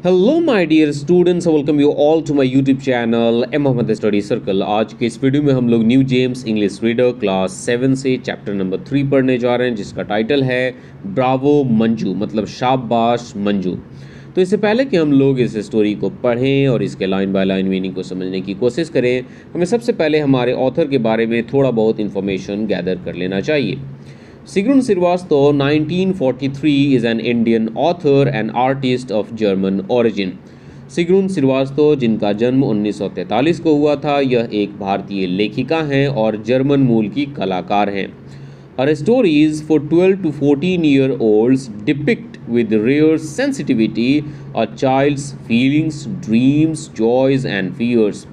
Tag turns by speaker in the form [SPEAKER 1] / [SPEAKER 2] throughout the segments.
[SPEAKER 1] Hello my dear students, welcome you all to my YouTube channel M Mohammad study circle. आज के इस video में हम लोग new gems English reader class 7 से चैप्टर नंबर 3 पढ़ने जा रहे हैं, जिसका टाइटल है ब्रावो मंजू, मतलब शाबाश मंजू। तो इससे पहले कि हम लोग इस स्टोरी को पढ़ें और इसके लाइन बाय लाइन मीनिंग को समझने की कोशिश करें, हमें सबसे पहले हमारे ऑथर के बारे में थोड़ा बहुत इन्फॉर्मेशन गैदर कर लेना चाहिए। Sigrun Srivastava, 1943, is an Indian author and artist of German origin. सिग्रुन Srivastava, जिनका जन्म 1943 को हुआ था, यह एक भारतीय लेखिका हैं और जर्मन मूल की कलाकार हैं। Her stories for 12 to 14-year-olds depict with rare sensitivity a child's feelings, dreams, joys and fears.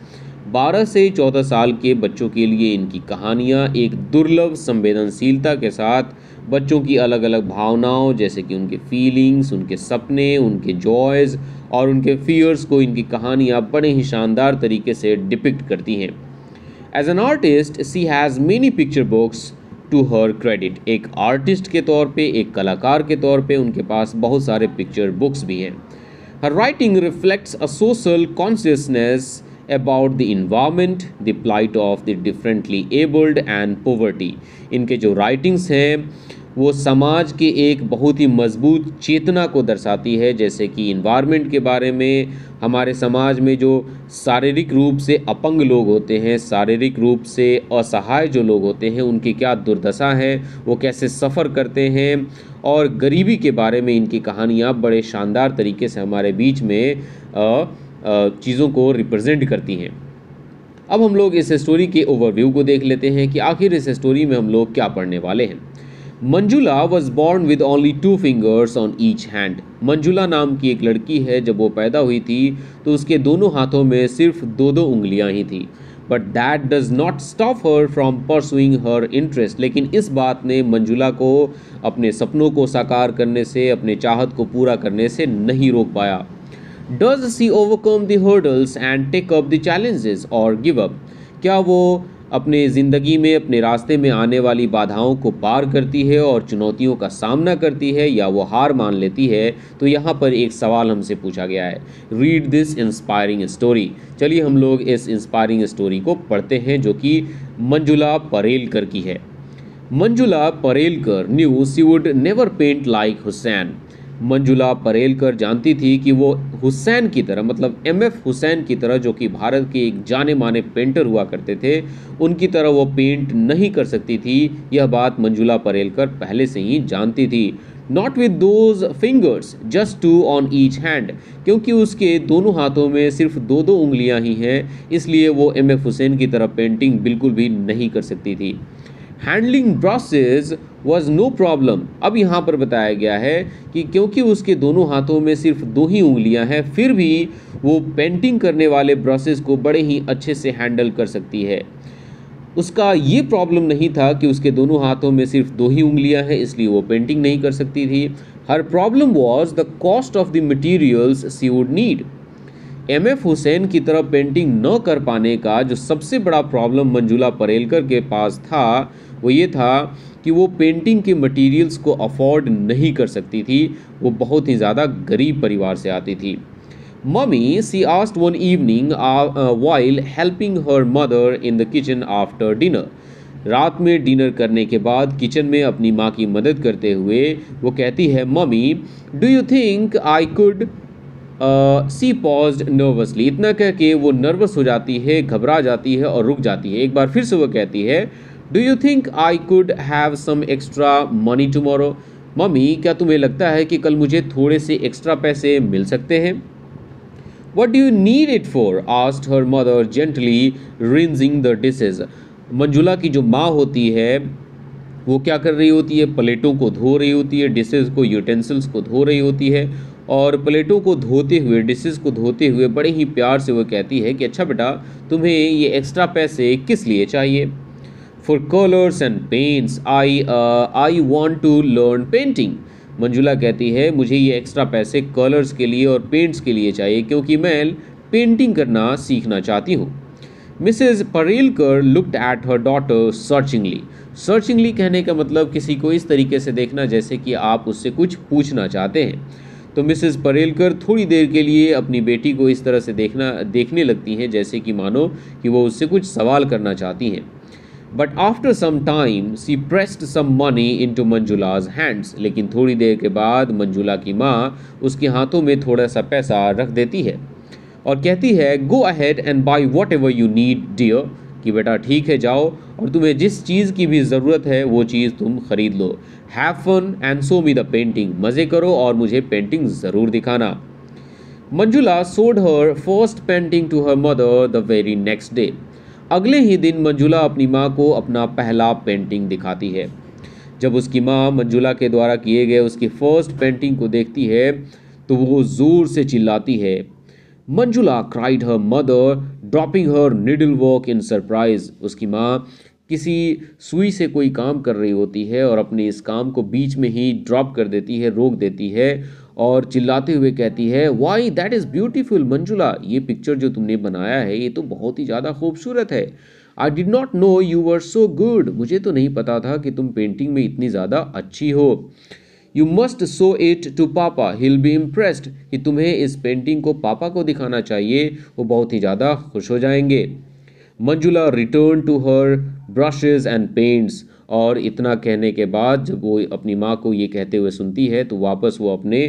[SPEAKER 1] 12 से 14 साल के बच्चों के लिए इनकी कहानियाँ एक दुर्लभ संवेदनशीलता के साथ बच्चों की अलग अलग भावनाओं, जैसे कि उनके फीलिंग्स, उनके सपने, उनके जॉयज़ और उनके फियर्स को इनकी कहानियाँ बड़े ही शानदार तरीके से डिपिक्ट करती हैं। As an artist she has many picture books to her credit. एक आर्टिस्ट के तौर पे, एक कलाकार के तौर पे उनके पास बहुत सारे पिक्चर बुक्स भी हैं। हर writing reflects a social consciousness about the environment, the plight of the differently abled and poverty. इनके जो राइटिंग्स हैं वो समाज के एक बहुत ही मजबूत चेतना को दर्शाती है, जैसे कि इन्वायरमेंट के बारे में, हमारे समाज में जो शारीरिक रूप से अपंग लोग होते हैं, शारीरिक रूप से असहाय जो लोग होते हैं, उनकी क्या दुर्दशा है, वो कैसे सफ़र करते हैं, और गरीबी के बारे में इनकी कहानियाँ बड़े शानदार तरीके से हमारे बीच में चीज़ों को रिप्रेजेंट करती हैं। अब हम लोग इस स्टोरी के ओवरव्यू को देख लेते हैं कि आखिर इस स्टोरी में हम लोग क्या पढ़ने वाले हैं। Manjula was born with only 2 fingers on each hand. Manjula नाम की एक लड़की है, जब वो पैदा हुई थी तो उसके दोनों हाथों में सिर्फ 2 उंगलियां ही थी। But that does not stop her from pursuing her interest. लेकिन इस बात ने मंजुला को अपने सपनों को साकार करने से, अपने चाहत को पूरा करने से नहीं रोक पाया। Does she overcome the hurdles and take up the challenges or give up? क्या वो अपने ज़िंदगी में, अपने रास्ते में आने वाली बाधाओं को पार करती है और चुनौतियों का सामना करती है, या वो हार मान लेती है? तो यहाँ पर एक सवाल हमसे पूछा गया है। Read this inspiring story. चलिए हम लोग इस इंस्पायरिंग स्टोरी को पढ़ते हैं, जो कि मंजुला परेलकर की है। Manjula Parelkar knew she would never paint like Hussain. Manjula Parelkar जानती थी कि वो हुसैन की तरह, मतलब एमएफ हुसैन की तरह, जो कि भारत के एक जाने माने पेंटर हुआ करते थे, उनकी तरह वो पेंट नहीं कर सकती थी। यह बात मंजुला परेलकर पहले से ही जानती थी। Not with those fingers, just 2 on each hand. क्योंकि उसके दोनों हाथों में सिर्फ 2 उंगलियां ही हैं, इसलिए वो एमएफ हुसैन की तरह पेंटिंग बिल्कुल भी नहीं कर सकती थी। Handling brushes was no problem. अब यहाँ पर बताया गया है कि क्योंकि उसके दोनों हाथों में सिर्फ 2 ही उंगलियां हैं, फिर भी वो पेंटिंग करने वाले ब्रशेज को बड़े ही अच्छे से हैंडल कर सकती है। उसका ये प्रॉब्लम नहीं था कि उसके दोनों हाथों में सिर्फ 2 ही उंगलियां हैं, इसलिए वो पेंटिंग नहीं कर सकती थी। Her problem was the cost of the materials she would need. MF Hussain की तरह पेंटिंग न कर पाने का जो सबसे बड़ा प्रॉब्लम मंजुला परेलकर के पास था, वो ये था कि वो पेंटिंग के मटेरियल्स को अफोर्ड नहीं कर सकती थी। वो बहुत ही ज़्यादा गरीब परिवार से आती थी। Mummy, she asked one evening while helping her mother in the kitchen after dinner. रात में डिनर करने के बाद किचन में अपनी माँ की मदद करते हुए वो कहती है, mummy do you think I could. She paused nervously. इतना कह के वो नर्वस हो जाती है, घबरा जाती है और रुक जाती है। एक बार फिर से वो कहती है, do you think I could have some extra money tomorrow. मम्मी, क्या तुम्हें लगता है कि कल मुझे थोड़े से एक्स्ट्रा पैसे मिल सकते हैं? What do you need it for, asked her mother gently rinsing the dishes. Manjula की जो माँ होती है वो क्या कर रही होती है? प्लेटों को धो रही होती है, डिशेज को, यूटेंसिल्स को धो रही होती है, और प्लेटों को धोते हुए, डिशेस को धोते हुए बड़े ही प्यार से वो कहती है कि अच्छा बेटा, तुम्हें ये एक्स्ट्रा पैसे किस लिए चाहिए? For colours and paints, I want to learn painting. Manjula कहती है, मुझे ये एक्स्ट्रा पैसे कलर्स के लिए और पेंट्स के लिए चाहिए, क्योंकि मैं पेंटिंग करना सीखना चाहती हूँ। Mrs Parelkar looked at her daughter searchingly. Searchingly कहने का मतलब किसी को इस तरीके से देखना जैसे कि आप उससे कुछ पूछना चाहते हैं। तो मिसेस परेलकर थोड़ी देर के लिए अपनी बेटी को इस तरह से देखने लगती हैं जैसे कि मानो कि वो उससे कुछ सवाल करना चाहती हैं। But after some time she pressed some money into Manjula's hands, लेकिन थोड़ी देर के बाद मंजुला की माँ उसके हाथों में थोड़ा सा पैसा रख देती है और कहती है, go ahead and buy whatever you need dear, कि बेटा ठीक है जाओ और तुम्हें जिस चीज़ की भी ज़रूरत है वो चीज़ तुम खरीद लो। Have fun and show me the painting, मज़े करो और मुझे पेंटिंग ज़रूर दिखाना। Manjula showed her first painting to her mother the very next day. अगले ही दिन मंजुला अपनी माँ को अपना पहला पेंटिंग दिखाती है। जब उसकी माँ मंजुला के द्वारा किए गए उसकी फर्स्ट पेंटिंग को देखती है तो वो ज़ोर से चिल्लाती है। Manjula cried her mother dropping her needle work in surprise. उसकी माँ किसी सुई से कोई काम कर रही होती है और अपने इस काम को बीच में ही ड्रॉप कर देती है, रोक देती है और चिल्लाते हुए कहती है, why that is beautiful Manjula, ये पिक्चर जो तुमने बनाया है ये तो बहुत ही ज़्यादा खूबसूरत है। I did not know you were so good, मुझे तो नहीं पता था कि तुम पेंटिंग में इतनी ज़्यादा अच्छी हो। You must show it to papa he'll B impressed, कि तुम्हें इस पेंटिंग को पापा को दिखाना चाहिए, वो बहुत ही ज़्यादा खुश हो जाएंगे। Manjula return to her brushes and paints, और इतना कहने के बाद जब वो अपनी माँ को ये कहते हुए सुनती है तो वापस वो अपने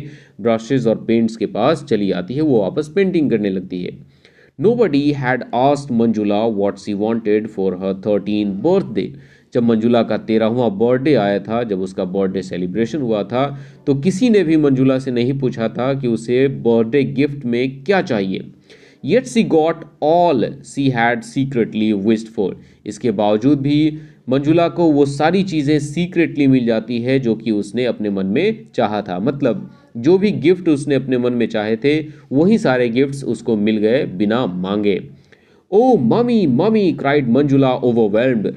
[SPEAKER 1] ब्रशेज और पेंट्स के पास चली आती है, वो वापस पेंटिंग करने लगती है। Nobody had asked Manjula what she wanted for her 13th birthday। जब मंजुला का 13वां बर्थडे आया था, जब उसका बर्थडे सेलिब्रेशन हुआ था, तो किसी ने भी मंजुला से नहीं पूछा था कि उसे बर्थडे गिफ्ट में क्या चाहिए। Yet she got all she had secretly wished for। इसके बावजूद भी मंजुला को वो सारी चीज़ें सीक्रेटली मिल जाती है जो कि उसने अपने मन में चाहा था। मतलब जो भी गिफ्ट उसने अपने मन में चाहे थे वही सारे गिफ्ट्स उसको मिल गए बिना मांगे। Oh mummy mummy cried Manjula overwhelmed.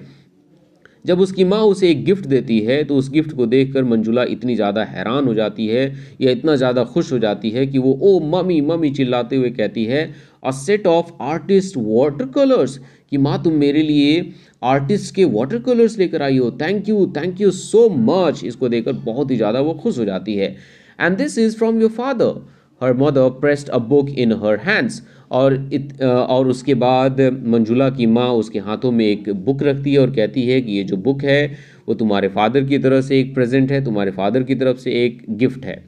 [SPEAKER 1] जब उसकी माँ उसे एक गिफ्ट देती है तो उस गिफ्ट को देखकर मंजुला इतनी ज़्यादा हैरान हो जाती है या इतना ज़्यादा खुश हो जाती है कि वो ओ मम्मी मम्मी चिल्लाते हुए कहती है, a set of artist water colours, कि माँ तुम मेरे लिए आर्टिस्ट के वाटर कलर्स लेकर आई हो, थैंक यू सो मच। इसको देखकर बहुत ही ज़्यादा वो खुश हो जाती है। And this is from your father. Her mother pressed a book in her hands, और उसके बाद मंजुला की माँ उसके हाथों में एक बुक रखती है और कहती है कि ये जो बुक है वो तुम्हारे फादर की तरफ से एक प्रेजेंट है, तुम्हारे फादर की तरफ से एक गिफ्ट है।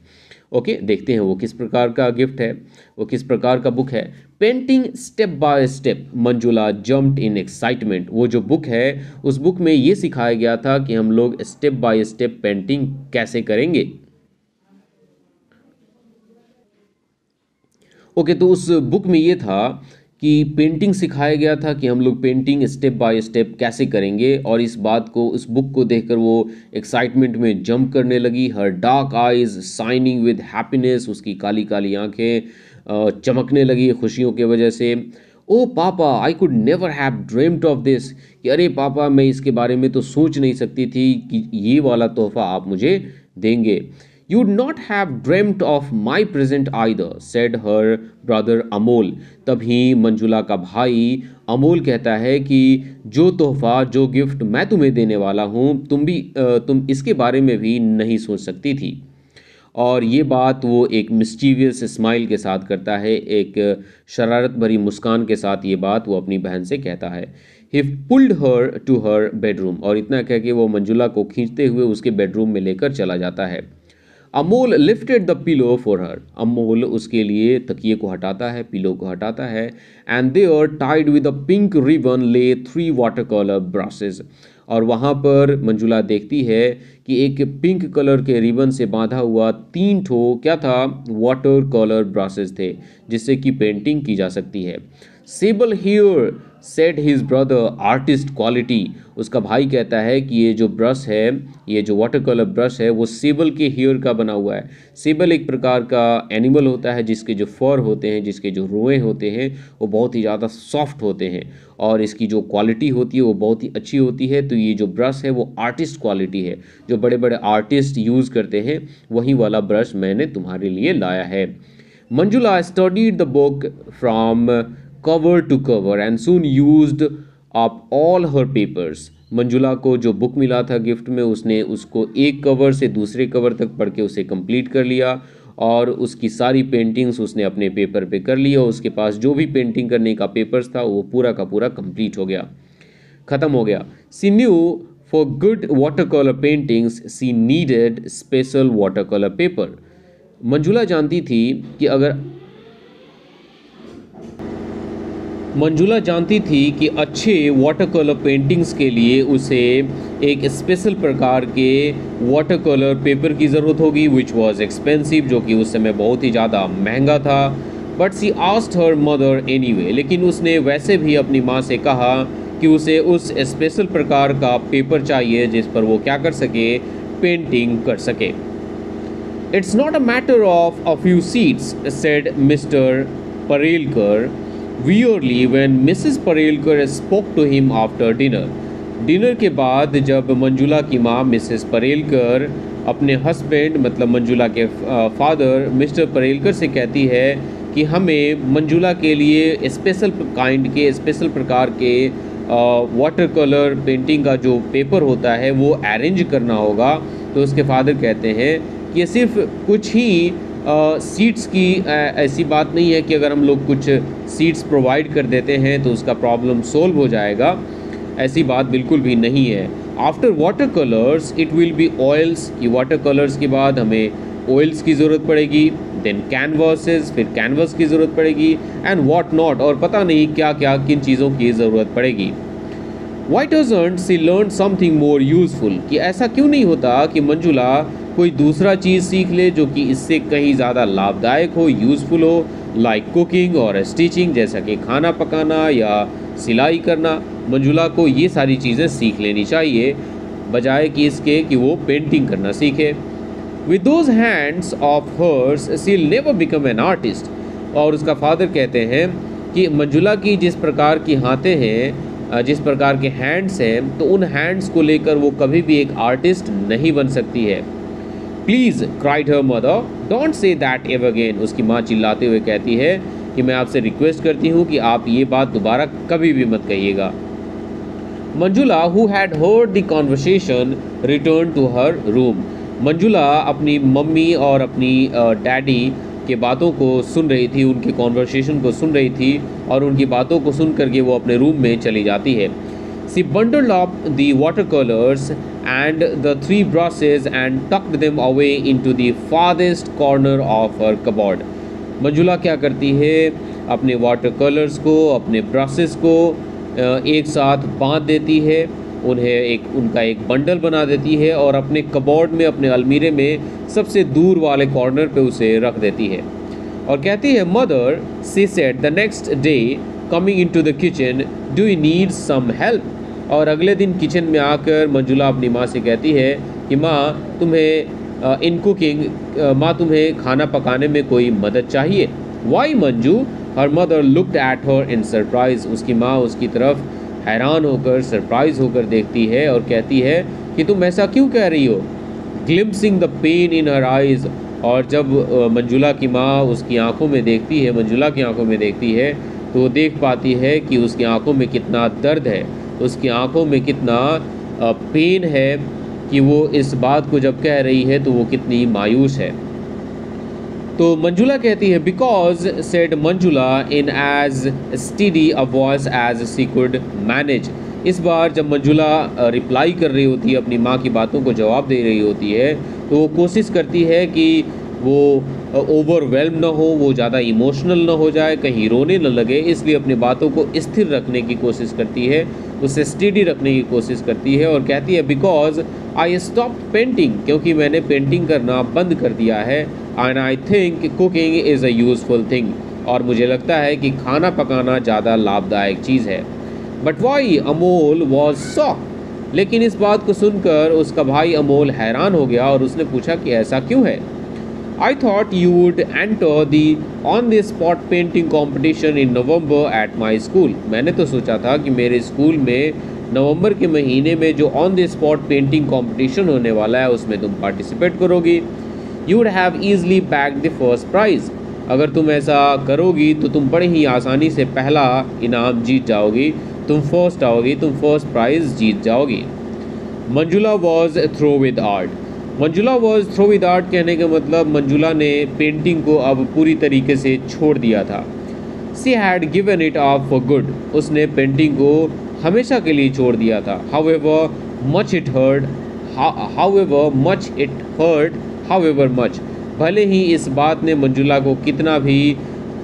[SPEAKER 1] ओके, देखते हैं वो किस प्रकार का गिफ्ट है, वो किस प्रकार का बुक है। Painting step by step Manjula jumped in excitement. वो जो बुक है उस बुक में ये सिखाया गया था कि हम लोग स्टेप बाय स्टेप पेंटिंग कैसे करेंगे। ओके, तो उस बुक में ये था कि पेंटिंग सिखाया गया था कि हम लोग पेंटिंग स्टेप बाय स्टेप कैसे करेंगे, और इस बात को, उस बुक को देखकर वो एक्साइटमेंट में जंप करने लगी। Her dark eyes shining with happiness, उसकी काली काली आंखें चमकने लगी खुशियों की वजह से। ओ पापा I could never have dreamed of this, कि अरे पापा मैं इसके बारे में तो सोच नहीं सकती थी कि ये वाला तोहफा आप मुझे देंगे। You would not have dreamt of my present either, said her brother Amol. तभी मंजुला का भाई अमोल कहता है कि जो तोहफा, जो गिफ्ट मैं तुम्हें देने वाला हूँ, तुम इसके बारे में भी नहीं सोच सकती थी। और ये बात वो एक मिस्चीवियस स्माइल के साथ करता है, एक शरारत भरी मुस्कान के साथ ये बात वो अपनी बहन से कहता है। He pulled her to her bedroom, और इतना कह के वो मंजुला को खींचते हुए उसके बेडरूम में लेकर चला जाता है। Amol lifted the pillow for her, Amol उसके लिए तकिए को हटाता है, पिलो को हटाता है। And there tied with a pink ribbon lay 3 water colour brushes, और वहाँ पर मंजुला देखती है कि एक पिंक कलर के रिबन से बांधा हुआ 3 ठो क्या था, वाटर कलर ब्रशेज थे जिससे कि पेंटिंग की जा सकती है। Sable hair said his brother artist quality, उसका भाई कहता है कि ये जो ब्रश है, ये जो वाटर कलर ब्रश है वो सेबल के हेयर का बना हुआ है। सेबल एक प्रकार का एनिमल होता है जिसके जो फर होते हैं, जिसके जो रोएं होते हैं वो बहुत ही ज़्यादा सॉफ्ट होते हैं और इसकी जो क्वालिटी होती है वो बहुत ही अच्छी होती है। तो ये जो ब्रश है वो आर्टिस्ट क्वालिटी है, जो बड़े बड़े आर्टिस्ट यूज़ करते हैं, वही वाला ब्रश मैंने तुम्हारे लिए लाया है। Manjula studied the book from cover to cover and soon used up all her papers. Manjula को जो बुक मिला था गिफ्ट में, उसने उसको एक कवर से दूसरे कवर तक पढ़ के उसे कंप्लीट कर लिया और उसकी सारी पेंटिंग्स उसने अपने पेपर पे कर ली और उसके पास जो भी पेंटिंग करने का पेपर्स था वो पूरा का पूरा कंप्लीट हो गया, ख़त्म हो गया। She knew for good water colour paintings she needed special water colour paper. Manjula जानती थी कि अच्छे वाटर कलर पेंटिंग्स के लिए उसे एक स्पेशल प्रकार के वाटर कलर पेपर की ज़रूरत होगी, विच वॉज एक्सपेंसिव, जो कि उस समय बहुत ही ज़्यादा महंगा था। But she asked her mother anyway, लेकिन उसने वैसे भी अपनी माँ से कहा कि उसे उस स्पेशल प्रकार का पेपर चाहिए जिस पर वो क्या कर सके, पेंटिंग कर सके। It's not a matter of a few sheets, said mister Parelkar wearily when Mrs. Parelkar spoke to him after dinner. Dinner के बाद जब मंजुला की माँ मिसेस परेलकर अपने हस्बैंड मतलब मंजुला के फादर मिस्टर परेलकर से कहती है कि हमें मंजुला के लिए स्पेशल प्रकार के वाटर कलर पेंटिंग का जो पेपर होता है वो अरेंज करना होगा, तो उसके फादर कहते हैं कि ये सिर्फ कुछ ही सीट्स की ऐसी बात नहीं है कि अगर हम लोग कुछ सीट्स प्रोवाइड कर देते हैं तो उसका प्रॉब्लम सोल्व हो जाएगा, ऐसी बात बिल्कुल भी नहीं है। After water colours it will be oils, कि वाटर कलर्स के बाद हमें ऑयल्स की ज़रूरत पड़ेगी, देन कैनवासेस, फिर कैनवस की ज़रूरत पड़ेगी, एंड व्हाट नॉट, और पता नहीं क्या क्या किन चीज़ों की ज़रूरत पड़ेगी। Why doesn't she learn something more useful, कि ऐसा क्यों नहीं होता कि मंजुला कोई दूसरा चीज़ सीख ले जो कि इससे कहीं ज़्यादा लाभदायक हो, यूज़फुल हो, लाइक कुकिंग और स्टिचिंग, जैसा कि खाना पकाना या सिलाई करना। मंजुला को ये सारी चीज़ें सीख लेनी चाहिए बजाय कि इसके कि वो पेंटिंग करना सीखे। With those hands of hers she will never become an artist, और उसका फादर कहते हैं कि मंजुला की जिस प्रकार की हाथें हैं, जिस प्रकार के हैंड्स हैं, तो उन हैंड्स को लेकर वो कभी भी एक आर्टिस्ट नहीं बन सकती है। Please cried her mother, don't say that ever again, उसकी माँ चिल्लाते हुए कहती है कि मैं आपसे रिक्वेस्ट करती हूँ कि आप ये बात दोबारा कभी भी मत कहिएगा। Manjula who had heard the conversation return to her room. Manjula अपनी मम्मी और अपनी डैडी के बातों को सुन रही थी, उनके कॉन्वर्सेशन को सुन रही थी, और उनकी बातों को सुन करके वो अपने रूम में चली जाती है। She bundled up the watercolors and the 3 brushes and tucked them away into the farthest corner of her cupboard. Manjula क्या करती है, अपने वाटर कलर्स को, अपने ब्रशेस को एक साथ बांध देती है, उनका एक बंडल बना देती है और अपने कबोर्ड में, अपने अलमीरे में सबसे दूर वाले कॉर्नर पे उसे रख देती है और कहती है, mother, she said the next day coming into the kitchen, do you need some help. और अगले दिन किचन में आकर मंजुला अपनी माँ से कहती है कि माँ तुम्हें इन कुकिंग, माँ तुम्हें खाना पकाने में कोई मदद चाहिए। Why Manju, her mother looked at her in surprise, उसकी माँ उसकी तरफ हैरान होकर, सरप्राइज होकर देखती है और कहती है कि तुम ऐसा क्यों कह रही हो। Glimpsing the pain in her eyes, और जब मंजुला की माँ उसकी आंखों में देखती है, मंजुला की आंखों में देखती है, तो वो देख पाती है कि उसकी आंखों में कितना दर्द है, उसकी आंखों में कितना पेन है, कि वो इस बात को जब कह रही है तो वो कितनी मायूस है। तो मंजुला कहती है, because said Manjula in as steady a voice as she could manage. इस बार जब मंजुला रिप्लाई कर रही होती है, अपनी माँ की बातों को जवाब दे रही होती है, तो वो कोशिश करती है कि वो ओवरवेल्म ना हो, वो ज़्यादा इमोशनल ना हो जाए, कहीं रोने न लगे, इसलिए अपनी बातों को स्थिर रखने की कोशिश करती है, उसे स्टेडी रखने की कोशिश करती है और कहती है, बिकॉज आई स्टॉप पेंटिंग, क्योंकि मैंने पेंटिंग करना बंद कर दिया है, and I think cooking is a useful thing, और मुझे लगता है कि खाना पकाना ज़्यादा लाभदायक चीज़ है। But why, Amol was shock, लेकिन इस बात को सुनकर उसका भाई अमोल हैरान हो गया और उसने पूछा कि ऐसा क्यों है। I thought you would enter the on-the-spot painting competition in November at my school. मैंने तो सोचा था कि मेरे स्कूल में नवंबर के महीने में जो on the spot painting competition होने वाला है उसमें तुम पार्टिसिपेट करोगी। You would have easily bagged the first prize. अगर तुम ऐसा करोगी तो तुम बड़े ही आसानी से पहला इनाम जीत जाओगी, तुम फर्स्ट प्राइज़ जीत जाओगी। Manjula was through with art, Manjula was through with art कहने का मतलब मंजुला ने पेंटिंग को अब पूरी तरीके से छोड़ दिया था। She had given it up for good, उसने पेंटिंग को हमेशा के लिए छोड़ दिया था। However much it hurt, however much, भले ही इस बात ने मंजुला को कितना भी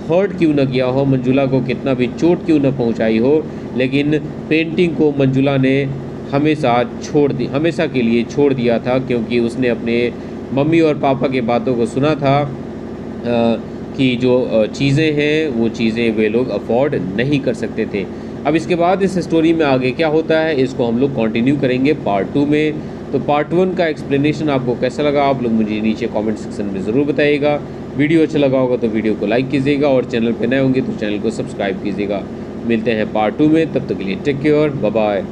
[SPEAKER 1] हर्ट क्यों न किया हो, मंजुला को कितना भी चोट क्यों न पहुंचाई हो, लेकिन पेंटिंग को मंजुला ने हमेशा के लिए छोड़ दिया था, क्योंकि उसने अपने मम्मी और पापा के बातों को सुना था कि जो चीज़ें हैं वो चीज़ें वे लोग अफोर्ड नहीं कर सकते थे। अब इसके बाद इस स्टोरी में आगे क्या होता है इसको हम लोग कंटिन्यू करेंगे पार्ट 2 में। तो पार्ट 1 का एक्सप्लेनेशन आपको कैसा लगा आप लोग मुझे नीचे कमेंट सेक्शन में ज़रूर बताइएगा। वीडियो अच्छा लगा होगा तो वीडियो को लाइक कीजिएगा और चैनल पर नए होंगे तो चैनल को सब्सक्राइब कीजिएगा। मिलते हैं पार्ट 2 में, तब तक के लिए टेक केयर, बाय बाय।